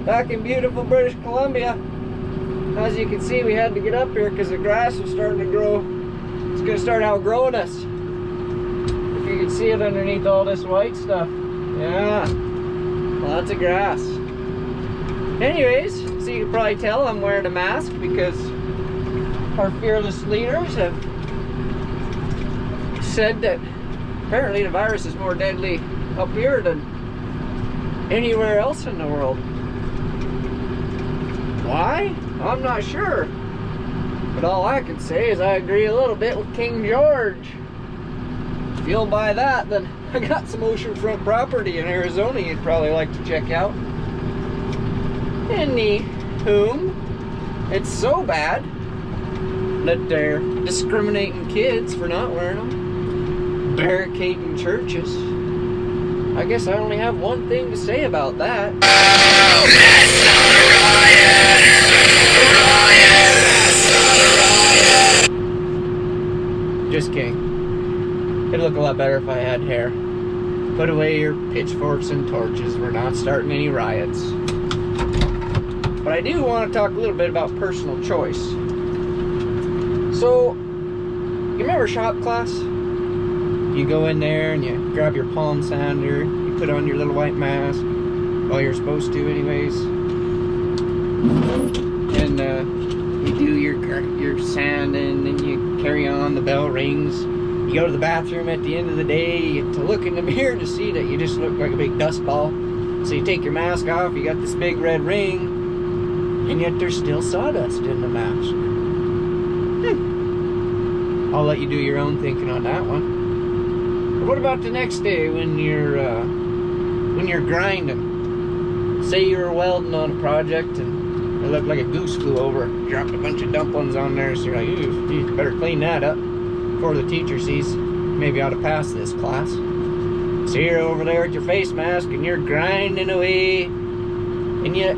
back in beautiful British Columbia. As you can see, we had to get up here because the grass was starting to grow. It's going to start outgrowing us. If you can see it underneath all this white stuff. Yeah, lots of grass. Anyways, so you can probably tell I'm wearing a mask because our fearless leaders have said that apparently the virus is more deadly up here than anywhere else in the world. Why? I'm not sure. But all I can say is I agree a little bit with King George. If you'll buy that, then I got some oceanfront property in Arizona you'd probably like to check out. Anywho, it's so bad that they're discriminating kids for not wearing them, barricading churches. I guess I only have one thing to say about that. Just kidding. It'd look a lot better if I had hair. Put away your pitchforks and torches. We're not starting any riots. But I do want to talk a little bit about personal choice. So, you remember shop class? You go in there and you grab your palm sander, you put on your little white mask. Well, you're supposed to anyways. And you do your sanding and you carry on, the bell rings. You go to the bathroom at the end of the day, you get to look in the mirror to see that you just look like a big dust ball. So you take your mask off, you got this big red ring, and yet there's still sawdust in the mask. I'll let you do your own thinking on that one. But what about the next day when you're grinding? Say you were welding on a project and it looked like a goose flew over, dropped a bunch of dumplings on there, so you're like, you better clean that up before the teacher sees. Maybe I ought to pass this class. So you're over there with your face mask and you're grinding away, and yet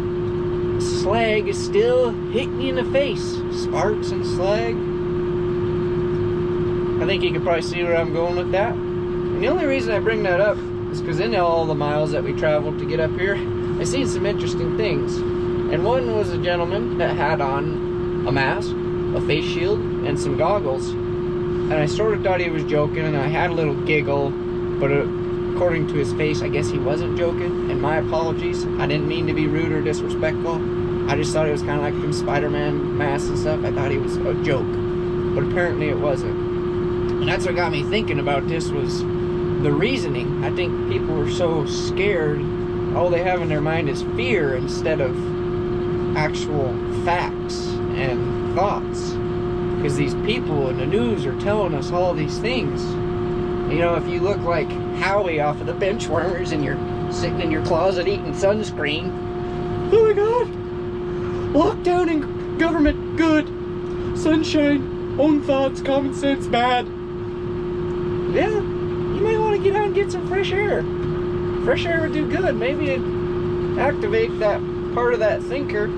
slag is still hitting you in the face. Sparks and slag. I think you can probably see where I'm going with that. And the only reason I bring that up is because in all the miles that we traveled to get up here, I seen some interesting things. And one was a gentleman that had on a mask, a face shield, and some goggles. And I sort of thought he was joking, and I had a little giggle, but according to his face, I guess he wasn't joking. And my apologies. I didn't mean to be rude or disrespectful. I just thought it was kind of like them Spider-Man masks and stuff. I thought he was a joke, but apparently it wasn't. And that's what got me thinking about this was the reasoning. I think people were so scared, all they have in their mind is fear instead of actual facts and thoughts. Because these people in the news are telling us all these things. You know, if you look like Howie off of the Benchwarmers and you're sitting in your closet eating sunscreen, oh my god, lockdown and government good, sunshine, own thoughts, common sense bad. Yeah, you may want to get out and get some fresh air. Fresh air would do good. Maybe it'd activate that part of that thinker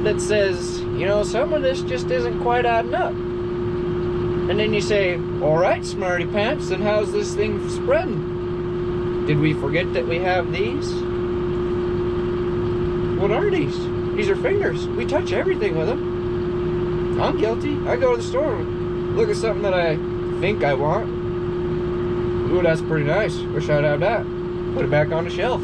that says, you know, some of this just isn't quite adding up. And then you say, all right, smarty pants, then how's this thing spreading? Did we forget that we have these? What are these? These are fingers. We touch everything with them. I'm guilty. I go to the store, look at something that I think I want. Ooh, that's pretty nice. Wish I'd have that. Put it back on the shelf.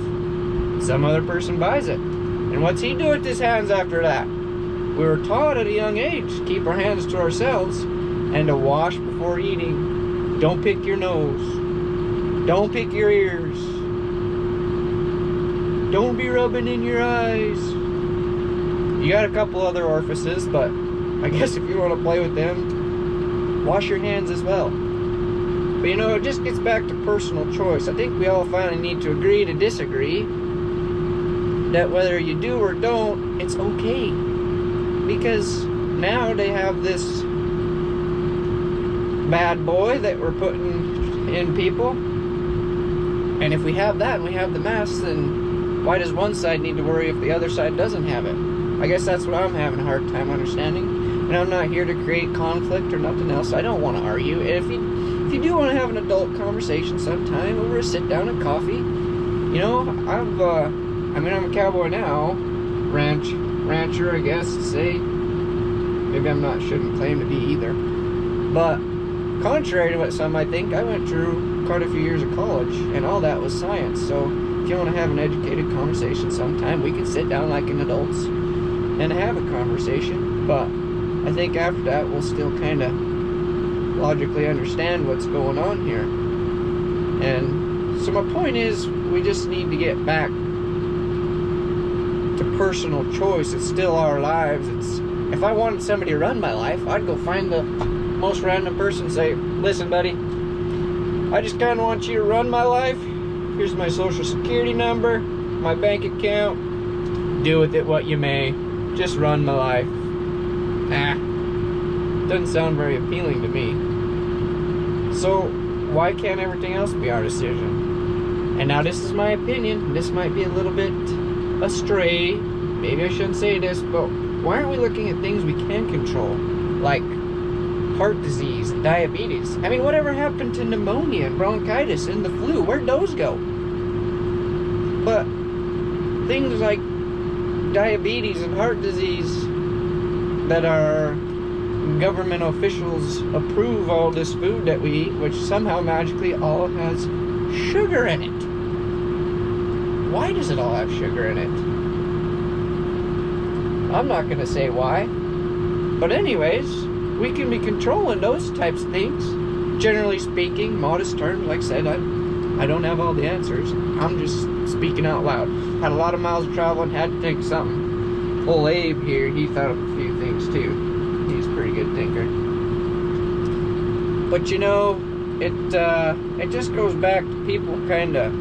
Some other person buys it. And what's he do with his hands after that? We were taught at a young age to keep our hands to ourselves and to wash before eating. Don't pick your nose. Don't pick your ears. Don't be rubbing in your eyes. You got a couple other orifices, but I guess if you want to play with them, wash your hands as well. But you know, it just gets back to personal choice. I think we all finally need to agree to disagree. That whether you do or don't, it's okay. Because now they have this bad boy that we're putting in people. And if we have that and we have the masks, then why does one side need to worry if the other side doesn't have it? I guess that's what I'm having a hard time understanding. And I'm not here to create conflict or nothing else. I don't want to argue. If you do want to have an adult conversation sometime over a sit down and coffee, you know, I've I mean, I'm a cowboy now, rancher, I guess to say. Maybe shouldn't claim to be either. But contrary to what some might think, I went through quite a few years of college, and all that was science. So if you want to have an educated conversation sometime, we can sit down like an adults and have a conversation. But I think after that, we'll still kind of logically understand what's going on here. And so my point is, we just need to get back to personal choice. It's still our lives. If I wanted somebody to run my life, I'd go find the most random person and say, listen, buddy, I just kind of want you to run my life. Here's my social security number, my bank account. Do with it what you may. Just run my life. Doesn't sound very appealing to me. So why can't everything else be our decision? And now this is my opinion. This might be a little bit astray. Maybe I shouldn't say this, but why aren't we looking at things we can control? Like heart disease and diabetes. I mean, whatever happened to pneumonia and bronchitis and the flu? Where'd those go? But things like diabetes and heart disease that our government officials approve all this food that we eat, which somehow magically all has sugar in it. Why does it all have sugar in it? I'm not going to say why. But anyways, we can be controlling those types of things. Generally speaking, modest terms, like I said, I don't have all the answers. I'm just speaking out loud. Had a lot of miles of travel and had to think of something. Old Abe here, he thought of a few things too. He's a pretty good thinker. But you know, it just goes back to people kind of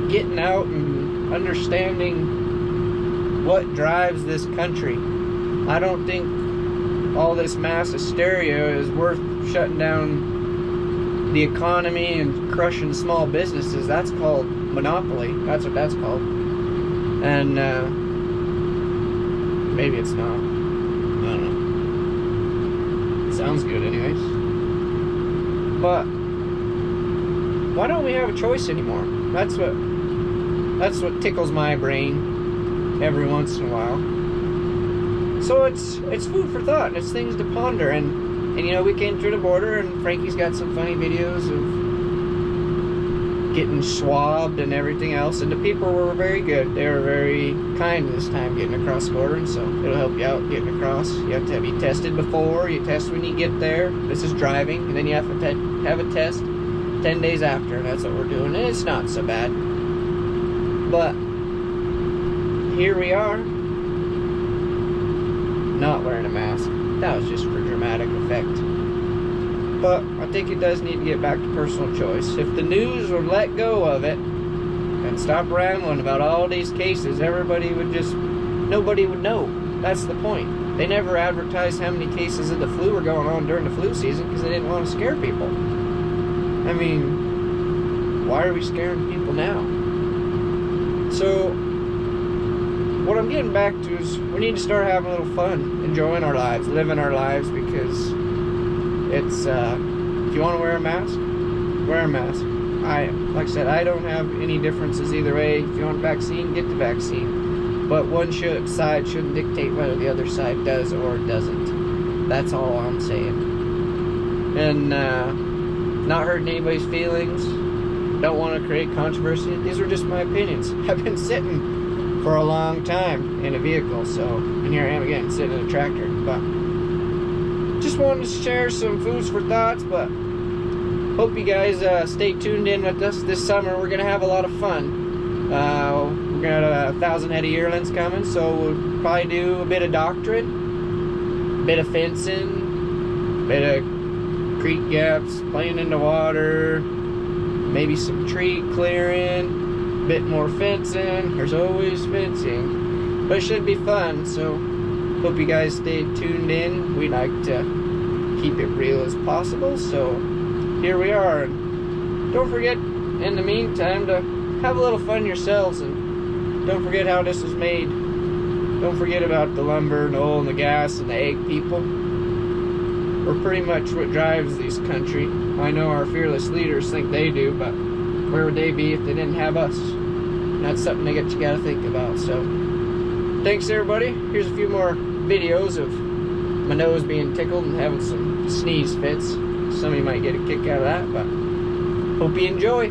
getting out and understanding what drives this country. I don't think all this mass hysteria is worth shutting down the economy and crushing small businesses. That's called monopoly. That's what that's called. And maybe it's not. I don't know. It sounds good anyways. But why don't we have a choice anymore? That's what tickles my brain every once in a while. So it's food for thought, and it's things to ponder. And you know, we came through the border, and Frankie's got some funny videos of getting swabbed and everything else, and the people were very good. They were very kind this time getting across the border, and so it'll help you out getting across. You have to be tested before, you test when you get there. This is driving, and then you have to have a test 10 days after, and that's what we're doing, and it's not so bad. But here we are, not wearing a mask. That was just for dramatic effect. But I think it does need to get back to personal choice. If the news would let go of it and stop rambling about all these cases, nobody would know. That's the point. They never advertised how many cases of the flu were going on during the flu season because they didn't want to scare people. I mean, why are we scaring people now? So what I'm getting back to is we need to start having a little fun, enjoying our lives, living our lives, because it's, if you want to wear a mask, wear a mask. Like I said, I don't have any differences either way. If you want a vaccine, get the vaccine. But one side shouldn't dictate whether the other side does or doesn't. That's all I'm saying. And not hurting anybody's feelings. Don't want to create controversy. These are just my opinions. I've been sitting for a long time in a vehicle, and here I am again sitting in a tractor. But just wanted to share some foods for thoughts. But hope you guys stay tuned in with us this summer. We're gonna have a lot of fun. We're gonna have 1,000 head of yearlings coming, so we'll probably do a bit of doctrine, a bit of fencing, a bit of creek gaps, playing in the water, maybe some tree clearing, a bit more fencing. There's always fencing, but it should be fun. So hope you guys stay tuned in. We like to keep it real as possible, so here we are. And don't forget, in the meantime, to have a little fun yourselves, and don't forget how this is made. Don't forget about the lumber and the oil and the gas and the egg people. We're pretty much what drives this country. I know our fearless leaders think they do, but where would they be if they didn't have us? And that's something that you gotta think about. So thanks everybody. Here's a few more videos of my nose being tickled and having some sneeze fits. Some of you might get a kick out of that, but hope you enjoy.